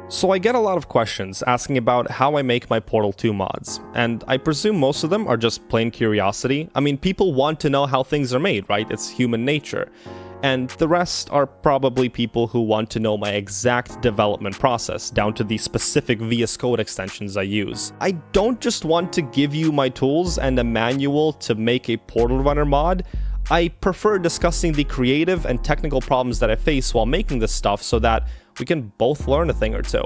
So I get a lot of questions asking about how I make my Portal 2 mods, and I presume most of them are just plain curiosity. I mean, people want to know how things are made, right? It's human nature. And the rest are probably people who want to know my exact development process, down to the specific VS Code extensions I use. I don't just want to give you my tools and a manual to make a Portal Runner mod. I prefer discussing the creative and technical problems that I face while making this stuff so that we can both learn a thing or two.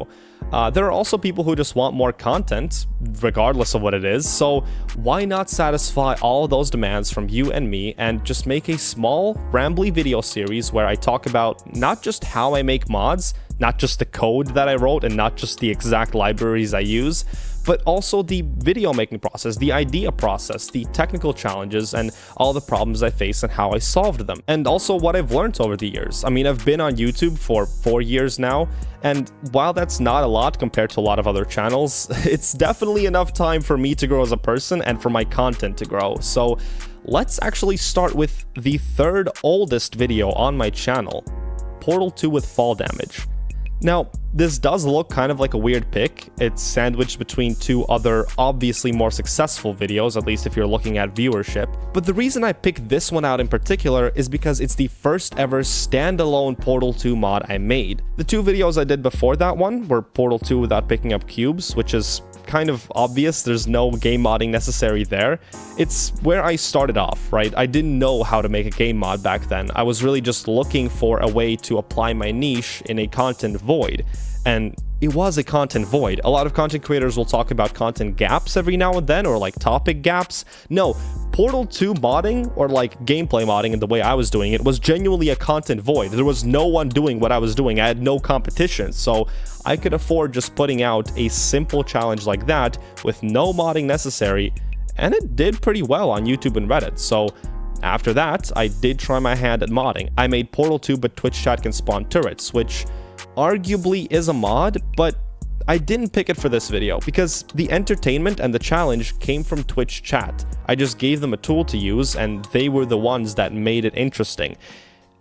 There are also people who just want more content, regardless of what it is, so why not satisfy all of those demands from you and me and just make a small, rambly video series where I talk about not just how I make mods, not just the code that I wrote and not just the exact libraries I use, but also the video making process, the idea process, the technical challenges, and all the problems I face and how I solved them. And also what I've learned over the years. I mean, I've been on YouTube for 4 years now, and while that's not a lot compared to a lot of other channels, it's definitely enough time for me to grow as a person and for my content to grow. So let's actually start with the third oldest video on my channel, Portal 2 with fall damage. Now, this does look kind of like a weird pick. It's sandwiched between two other obviously more successful videos, at least if you're looking at viewership. But the reason I picked this one out in particular is because it's the first ever standalone Portal 2 mod I made. The two videos I did before that one were Portal 2 without picking up cubes, which is kind of obvious. There's no game modding necessary there. It's where I started off, right? I didn't know how to make a game mod back then. I was really just looking for a way to apply my niche in a content void. And it was a content void. A lot of content creators will talk about content gaps every now and then, or like topic gaps. No, Portal 2 modding, or like gameplay modding in the way I was doing it, was genuinely a content void. There was no one doing what I was doing. I had no competition, so I could afford just putting out a simple challenge like that with no modding necessary, and it did pretty well on YouTube and Reddit. So after that, I did try my hand at modding. I made Portal 2 but Twitch chat can spawn turrets, which arguably is a mod, but I didn't pick it for this video because the entertainment and the challenge came from Twitch chat. I just gave them a tool to use and they were the ones that made it interesting.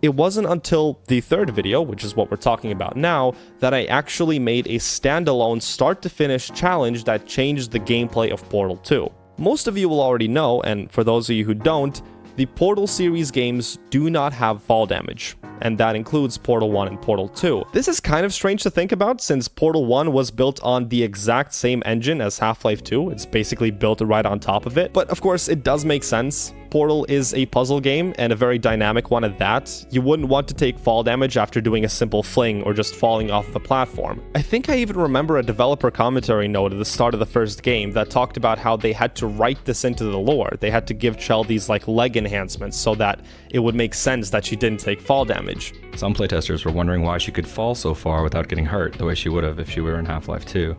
It wasn't until the third video, which is what we're talking about now, that I actually made a standalone start to finish challenge that changed the gameplay of Portal 2. Most of you will already know, and for those of you who don't, the Portal series games do not have fall damage, and that includes Portal 1 and Portal 2. This is kind of strange to think about since Portal 1 was built on the exact same engine as Half-Life 2. It's basically built right on top of it, but of course it does make sense. Portal is a puzzle game, and a very dynamic one at that. You wouldn't want to take fall damage after doing a simple fling or just falling off the platform. I think I even remember a developer commentary note at the start of the first game that talked about how they had to write this into the lore. They had to give Chell these like leg enhancements so that it would make sense that she didn't take fall damage. Some playtesters were wondering why she could fall so far without getting hurt the way she would have if she were in Half-Life 2.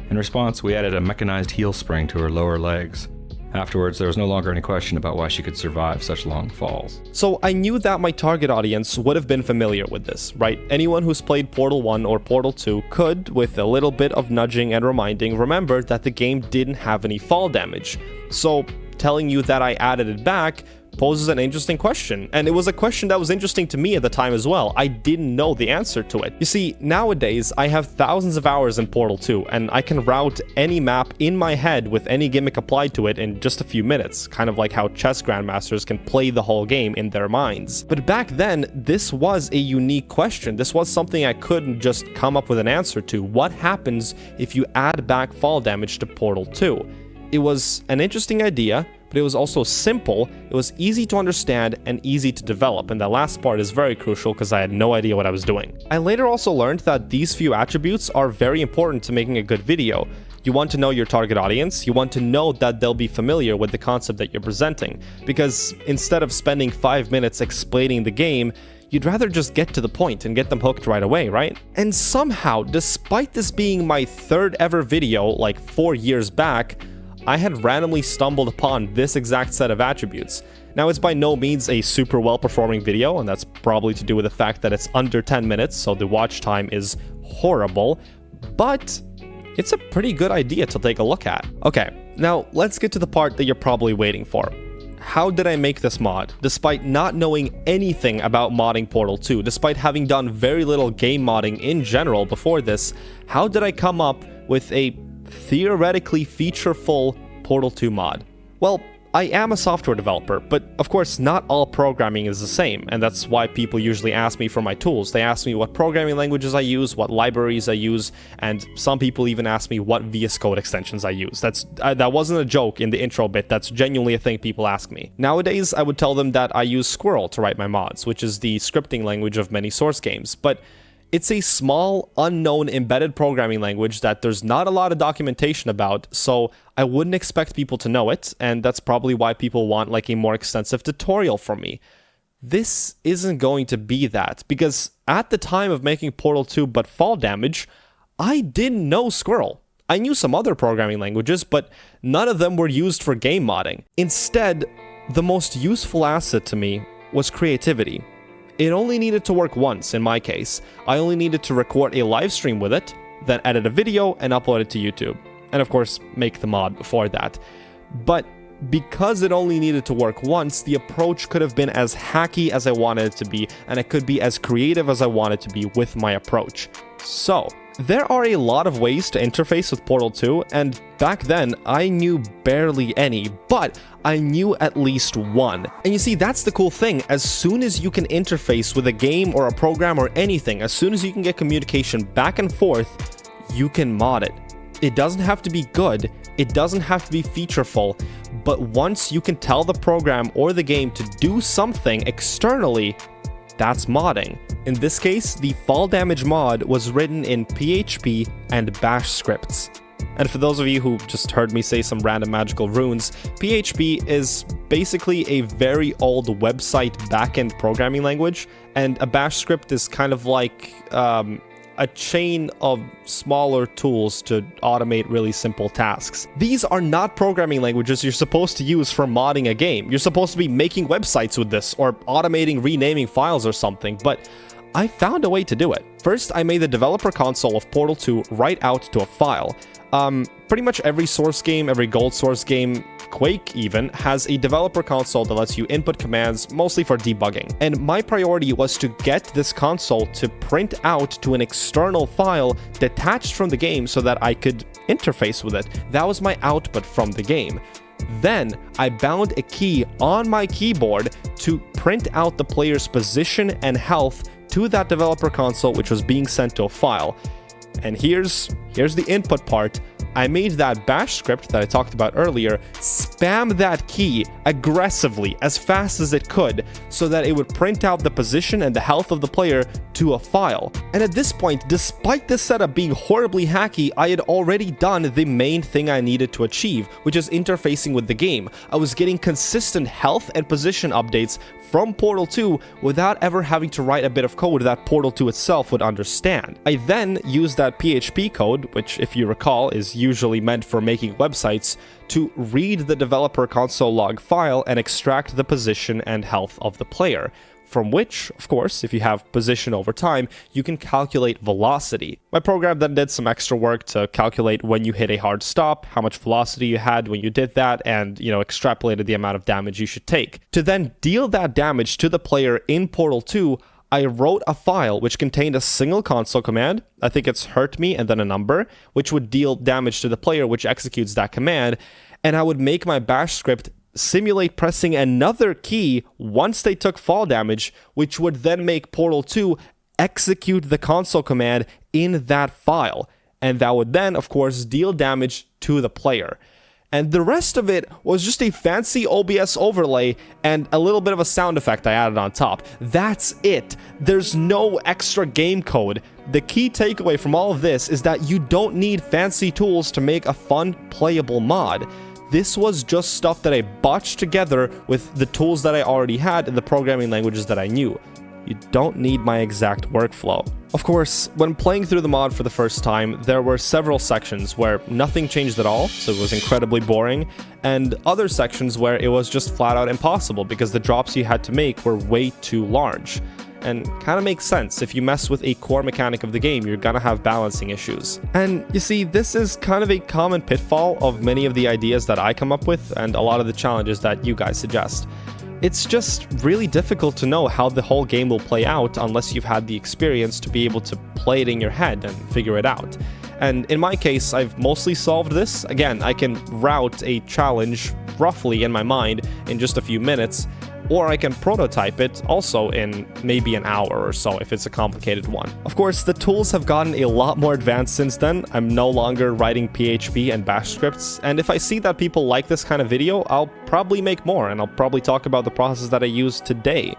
In response, we added a mechanized heel spring to her lower legs. Afterwards, there was no longer any question about why she could survive such long falls. So I knew that my target audience would have been familiar with this, right? Anyone who's played Portal 1 or Portal 2 could, with a little bit of nudging and reminding, remember that the game didn't have any fall damage. So telling you that I added it back poses an interesting question, and it was a question that was interesting to me at the time as well. I didn't know the answer to it. You see, nowadays I have thousands of hours in Portal 2, and I can route any map in my head with any gimmick applied to it in just a few minutes, kind of like how chess grandmasters can play the whole game in their minds. But back then, this was a unique question. This was something I couldn't just come up with an answer to. What happens if you add back fall damage to Portal 2? It was an interesting idea, but it was also simple, it was easy to understand and easy to develop, and that last part is very crucial because I had no idea what I was doing. I later also learned that these few attributes are very important to making a good video. You want to know your target audience, you want to know that they'll be familiar with the concept that you're presenting, because instead of spending 5 minutes explaining the game, you'd rather just get to the point and get them hooked right away, right? And somehow, despite this being my third ever video like 4 years back, I had randomly stumbled upon this exact set of attributes. Now, it's by no means a super well-performing video, and that's probably to do with the fact that it's under 10 minutes, so the watch time is horrible, but it's a pretty good idea to take a look at. Okay, now let's get to the part that you're probably waiting for. how did I make this mod? Despite not knowing anything about modding Portal 2, despite having done very little game modding in general before this, how did I come up with a theoretically featureful Portal 2 mod? Well, I am a software developer, but of course not all programming is the same, and that's why people usually ask me for my tools. They ask me what programming languages I use, what libraries I use, and some people even ask me what VS Code extensions I use. That wasn't a joke in the intro bit, that's genuinely a thing people ask me. Nowadays, I would tell them that I use Squirrel to write my mods, which is the scripting language of many Source games, but it's a small, unknown embedded programming language that there's not a lot of documentation about, so I wouldn't expect people to know it, and that's probably why people want like a more extensive tutorial from me. This isn't going to be that, because at the time of making Portal 2 but Fall Damage, I didn't know Squirrel. I knew some other programming languages, but none of them were used for game modding. Instead, the most useful asset to me was creativity. It only needed to work once in my case. I only needed to record a live stream with it, then edit a video and upload it to YouTube. And of course, make the mod before that. But because it only needed to work once, the approach could have been as hacky as I wanted it to be, and it could be as creative as I wanted to be with my approach. So, there are a lot of ways to interface with Portal 2, and back then, I knew barely any, but I knew at least one. And you see, that's the cool thing. As soon as you can interface with a game or a program or anything, as soon as you can get communication back and forth, you can mod it. It doesn't have to be good, it doesn't have to be featureful, but once you can tell the program or the game to do something externally, that's modding. In this case, the Fall Damage mod was written in PHP and Bash scripts. And for those of you who just heard me say some random magical runes, PHP is basically a very old website backend programming language, and a Bash script is kind of like a chain of smaller tools to automate really simple tasks. These are not programming languages you're supposed to use for modding a game. You're supposed to be making websites with this, or automating renaming files or something, but I found a way to do it. First, I made the developer console of Portal 2 write out to a file. Pretty much every Source game, every Gold Source game, Quake even, has a developer console that lets you input commands, mostly for debugging. And my priority was to get this console to print out to an external file detached from the game so that I could interface with it. That was my output from the game. Then, I bound a key on my keyboard to print out the player's position and health to that developer console, which was being sent to a file. And here's the input part. I made that Bash script that I talked about earlier spam that key aggressively as fast as it could so that it would print out the position and the health of the player to a file. And at this point, despite this setup being horribly hacky, I had already done the main thing I needed to achieve, which is interfacing with the game. I was getting consistent health and position updates from Portal 2 without ever having to write a bit of code that Portal 2 itself would understand. I then used that PHP code, which if you recall is usually meant for making websites, to read the developer console log file and extract the position and health of the player. From which, of course, if you have position over time, you can calculate velocity. My program then did some extra work to calculate when you hit a hard stop, how much velocity you had when you did that, and, extrapolated the amount of damage you should take. To then deal that damage to the player in Portal 2, I wrote a file which contained a single console command, I think it's hurt me and then a number, which would deal damage to the player, which executes that command, and I would make my Bash script simulate pressing another key once they took fall damage, which would then make Portal 2 execute the console command in that file, and that would then, of course, deal damage to the player. And the rest of it was just a fancy OBS overlay and a little bit of a sound effect I added on top. That's it. There's no extra game code. The key takeaway from all of this is that you don't need fancy tools to make a fun, playable mod. This was just stuff that I botched together with the tools that I already had and the programming languages that I knew. You don't need my exact workflow. Of course, when playing through the mod for the first time, there were several sections where nothing changed at all, so it was incredibly boring, and other sections where it was just flat out impossible because the drops you had to make were way too large. and kind of makes sense. If you mess with a core mechanic of the game, you're gonna have balancing issues. And you see, this is kind of a common pitfall of many of the ideas that I come up with and a lot of the challenges that you guys suggest. It's just really difficult to know how the whole game will play out unless you've had the experience to be able to play it in your head and figure it out. And in my case, I've mostly solved this. Again, I can route a challenge roughly in my mind in just a few minutes, or I can prototype it also in maybe an hour or so if it's a complicated one. Of course, the tools have gotten a lot more advanced since then. I'm no longer writing PHP and bash scripts, and if I see that people like this kind of video, I'll probably make more, and I'll probably talk about the process that I use today.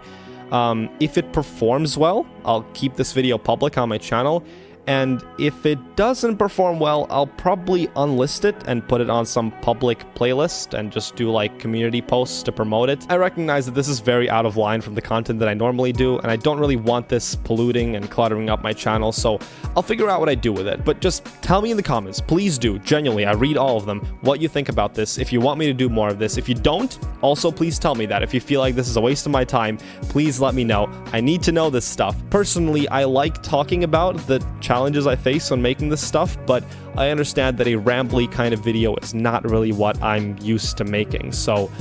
If it performs well, I'll keep this video public on my channel, and if it doesn't perform well, I'll probably unlist it and put it on some public playlist and just do like community posts to promote it. I recognize that this is very out of line from the content that I normally do, and I don't really want this polluting and cluttering up my channel, so I'll figure out what I do with it. But just tell me in the comments, please do, genuinely, I read all of them, what you think about this, if you want me to do more of this. If you don't, also please tell me that. If you feel like this is a waste of my time, please let me know. I need to know this stuff. Personally, I like talking about the challenges I face when making this stuff, but I understand that a rambly kind of video is not really what I'm used to making, so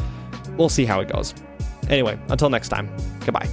we'll see how it goes. Anyway, until next time, goodbye.